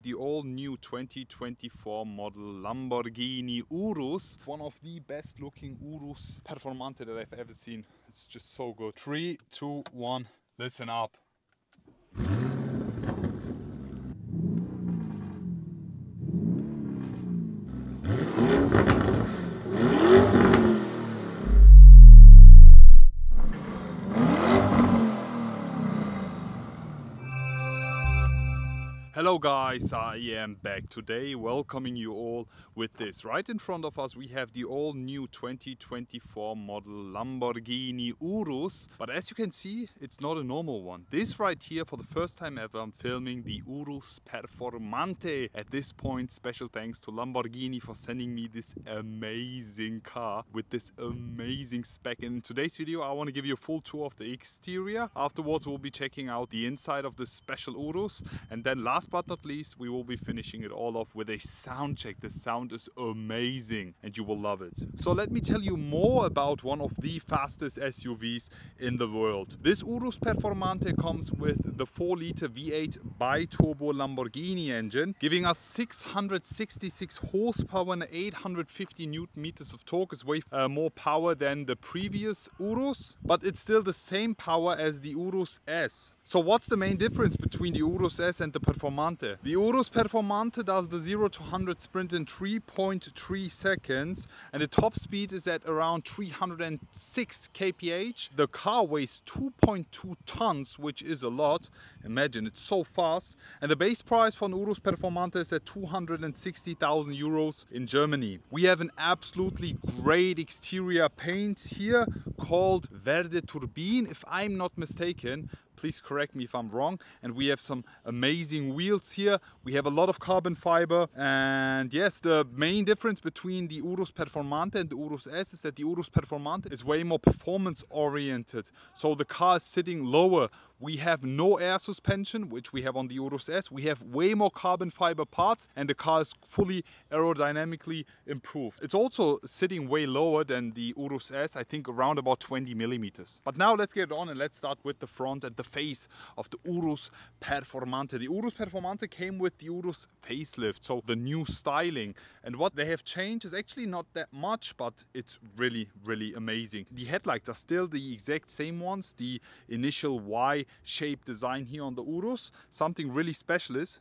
the all-new 2024 model Lamborghini Urus. One of the best looking Urus Performante that I've ever seen. It's just so good. 3, 2, 1, listen up. Hello guys, I am back today welcoming you all with this. Right in front of us we have the all new 2024 model Lamborghini Urus. But as you can see, it's not a normal one. This right here, for the first time ever, I'm filming the Urus Performante. At this point, special thanks to Lamborghini for sending me this amazing car with this amazing spec. And in today's video I want to give you a full tour of the exterior. Afterwards we'll be checking out the inside of the special Urus, and then last but not least, we will be finishing it all off with a sound check. The sound is amazing and you will love it. So let me tell you more about one of the fastest SUVs in the world. This Urus Performante comes with the 4-liter V8 bi-turbo Lamborghini engine, giving us 666 horsepower and 850 Newton meters of torque. Is way more power than the previous Urus, but it's still the same power as the Urus S. So what's the main difference between the Urus S and the Performante? The Urus Performante does the 0 to 100 sprint in 3.3 seconds and the top speed is at around 306 kph. The car weighs 2.2 tons, which is a lot. Imagine, it's so fast. And the base price for an Urus Performante is at 260,000 euros in Germany. We have an absolutely great exterior paint here called Verde Turbine, if I'm not mistaken. Please correct me if I'm wrong. And we have some amazing wheels here. We have a lot of carbon fiber. And yes, the main difference between the Urus Performante and the Urus S is that the Urus Performante is way more performance oriented. So the car is sitting lower. We have no air suspension, which we have on the Urus S. We have way more carbon fiber parts and the car is fully aerodynamically improved. It's also sitting way lower than the Urus S, I think around about 20 millimeters. But now let's get on and let's start with the front and the face of the Urus Performante. The Urus Performante came with the Urus facelift, so the new styling. And what they have changed is actually not that much, but it's really, really amazing. The headlights are still the exact same ones, the initial Y-shaped design here on the Urus. Something really special is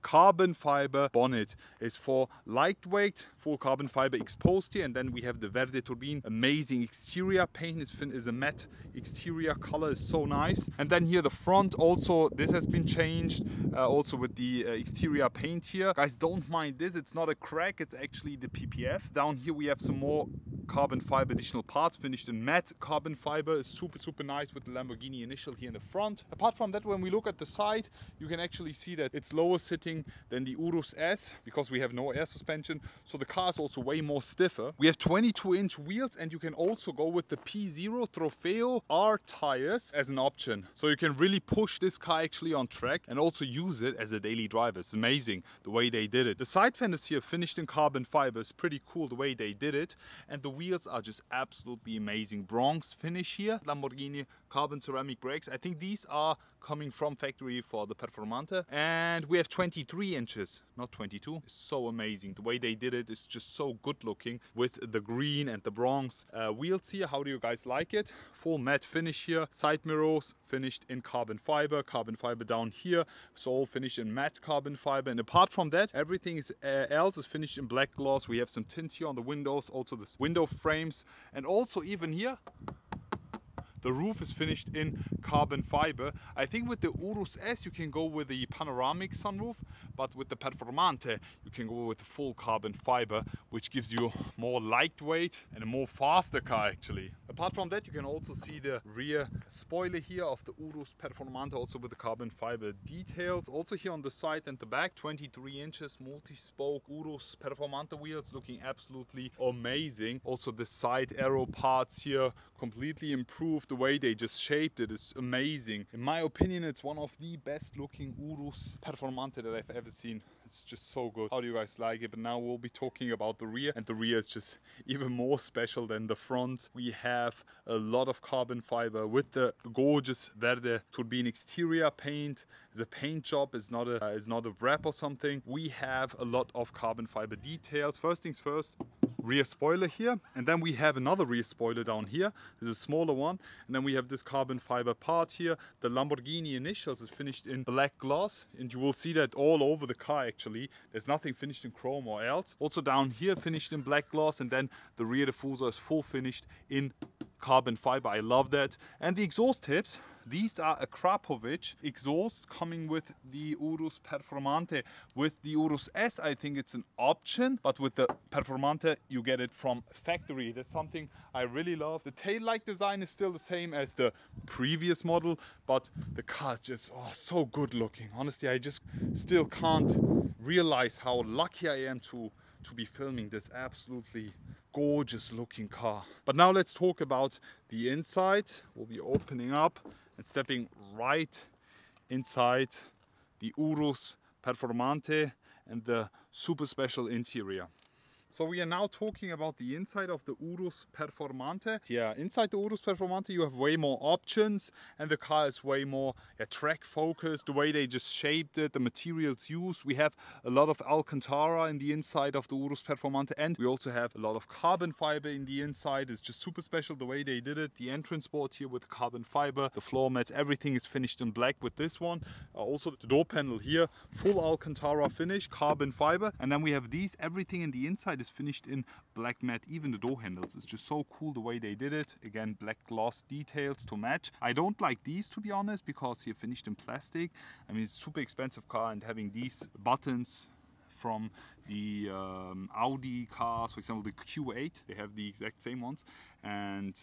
carbon fiber bonnet. Is for lightweight, full carbon fiber exposed here, and then we have the Verde Turbine. Amazing exterior paint is a matte exterior color, is so nice. And then here the front also, this has been changed also with the exterior paint here. Guys, don't mind this, it's not a crack, it's actually the PPF. Down here we have some more carbon fiber additional parts finished in matte carbon fiber. Is super nice with the Lamborghini initial here in the front. Apart from that, when we look at the side, you can actually see that it's lower sitting than the Urus S because we have no air suspension, so the car is also way more stiffer. We have 22-inch wheels and you can also go with the P0 Trofeo R tires as an option, so you can really push this car actually on track and also use it as a daily driver. It's amazing the way they did it. The side fenders here finished in carbon fiber is pretty cool the way they did it, and the wheels are just absolutely amazing. Bronze finish here, Lamborghini carbon ceramic brakes. I think these are coming from factory for the Performante, and we have 23 inches, not 22. It's so amazing the way they did it. Is just so good looking with the green and the bronze wheels here. How do you guys like it? Full matte finish here. Side mirrors finished in carbon fiber down here, so all finished in matte carbon fiber. And apart from that, everything else is finished in black gloss. We have some tint here on the windows, also the window frames, and also even here the roof is finished in carbon fiber. I think with the Urus S you can go with the panoramic sunroof, but with the Performante you can go with the full carbon fiber, which gives you more lightweight and a more faster car actually. Apart from that, you can also see the rear spoiler here of the Urus Performante, also with the carbon fiber details. Also here on the side and the back, 23 inches multi-spoke Urus Performante wheels, looking absolutely amazing. Also the side arrow parts here completely improved. The way they just shaped it is amazing. In my opinion, it's one of the best looking Urus Performante that I've ever seen. It's just so good. How do you guys like it? But now we'll be talking about the rear, and the rear is just even more special than the front. We have a lot of carbon fiber with the gorgeous Verde Turbine exterior paint. The paint job is not a wrap or something. We have a lot of carbon fiber details. First things first, rear spoiler here, and then we have another rear spoiler down here. There's a smaller one, and then we have this carbon fiber part here. The Lamborghini initials is finished in black gloss, and you will see that all over the car actually. There's nothing finished in chrome or else. Also down here finished in black gloss, and then the rear diffuser is full finished in carbon fiber. I love that. And the exhaust tips, these are a Krapovic exhaust coming with the Urus Performante. With the Urus S, I think it's an option, but with the Performante, you get it from factory. That's something I really love. The taillight design is still the same as the previous model, but the car is just so good looking. Honestly, I just still can't realize how lucky I am to be filming this absolutely gorgeous looking car. But now let's talk about the inside. We'll be opening up and stepping right inside the Urus Performante and the super special interior. So we are now talking about the inside of the Urus Performante. Yeah, inside the Urus Performante you have way more options, and the car is way more track focused. The way they just shaped it, the materials used. We have a lot of Alcantara in the inside of the Urus Performante, and we also have a lot of carbon fiber in the inside. It's just super special the way they did it. The entrance board here with carbon fiber, the floor mats, everything is finished in black with this one. Also the door panel here, full Alcantara finish, carbon fiber, and then we have these. Everything in the inside is finished in black matte. Even the door handles, it's just so cool the way they did it. Again, black gloss details to match. I don't like these, to be honest, because here finished in plastic. I mean, it's a super expensive car, and having these buttons from the Audi cars, for example the Q8, they have the exact same ones, and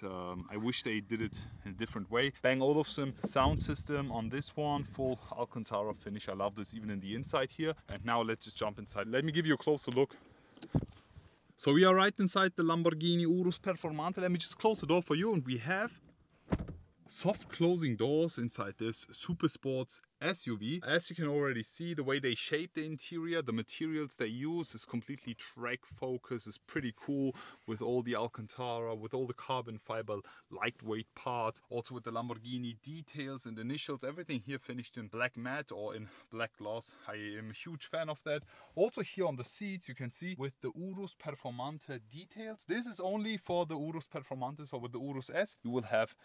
I wish they did it in a different way. Bang Olufsen sound system on this one, full Alcantara finish. I love this even in the inside here. And now let's just jump inside. Let me give you a closer look. So we are right inside the Lamborghini Urus Performante. Let me just close the door for you, and we have soft closing doors inside this super sports SUV. As you can already see, the way they shape the interior, the materials they use is completely track focused. It's pretty cool with all the Alcantara, with all the carbon fiber lightweight parts, also with the Lamborghini details and initials. Everything here finished in black matte or in black gloss. I am a huge fan of that. Also here on the seats you can see with the Urus Performante details. This is only for the Urus Performante, so with the Urus S you will have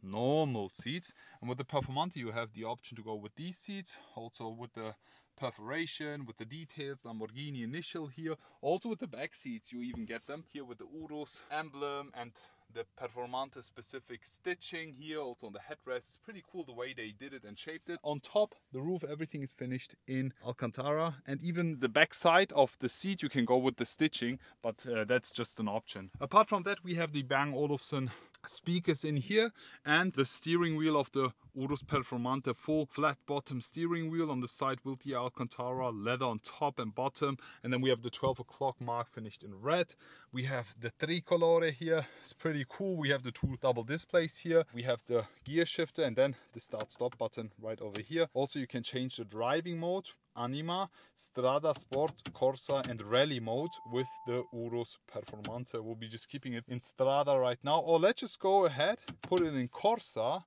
normal seats, and with the Performante you have the option to go with these seats, also with the perforation, with the details, Lamborghini initial here. Also with the back seats you even get them here with the Urus emblem and the Performante specific stitching here. Also on the headrest, it's pretty cool the way they did it and shaped it. On top, the roof, everything is finished in Alcantara, and even the back side of the seat you can go with the stitching, but that's just an option. Apart from that, we have the Bang Olufsen speakers in here, and the steering wheel of the Urus Performante, full flat bottom steering wheel. On the side with the Alcantara leather on top and bottom, and then we have the 12 o'clock mark finished in red. We have the tricolore here, it's pretty cool. We have the two double displays here, we have the gear shifter, and then the start stop button right over here. Also you can change the driving mode, Anima, Strada, Sport, Corsa and Rally mode with the Urus Performante. We'll be just keeping it in Strada right now, or let's just go ahead, put it in Corsa,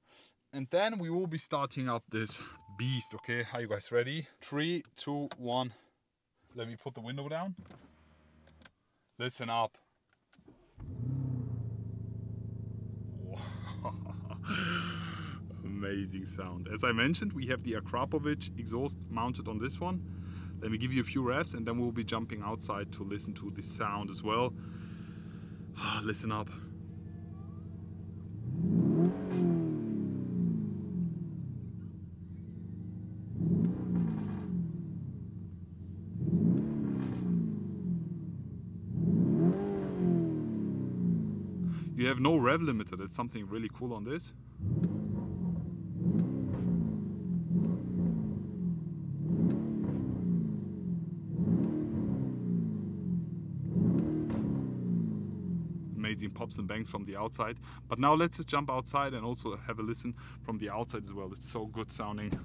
and then we will be starting up this beast. Okay, are you guys ready? 3, 2, 1. Let me put the window down. Listen up. Amazing sound. As I mentioned, we have the Krapovic exhaust mounted on this one. Let me give you a few revs, and then we'll be jumping outside to listen to the sound as well. Listen up. You have no rev limiter. That's something really cool on this. Amazing pops and bangs from the outside. But now let's just jump outside and also have a listen from the outside as well. It's so good sounding.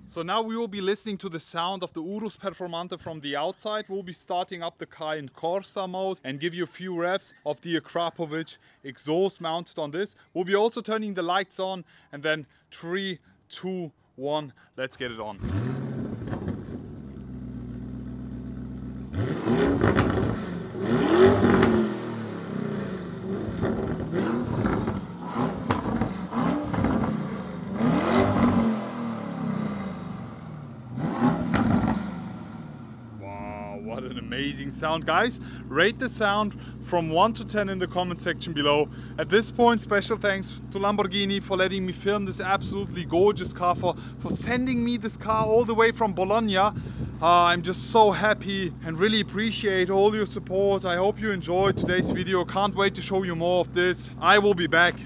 So now we will be listening to the sound of the Urus Performante from the outside. We'll be starting up the car in Corsa mode and give you a few revs of the Akrapovic exhaust mounted on this. We'll be also turning the lights on, and then 3, 2, 1, let's get it on. What an amazing sound, guys. Rate the sound from 1 to 10 in the comment section below. At this point, special thanks to Lamborghini for letting me film this absolutely gorgeous car, for sending me this car all the way from Bologna. I'm just so happy and really appreciate all your support. I hope you enjoyed today's video. Can't wait to show you more of this. I will be back.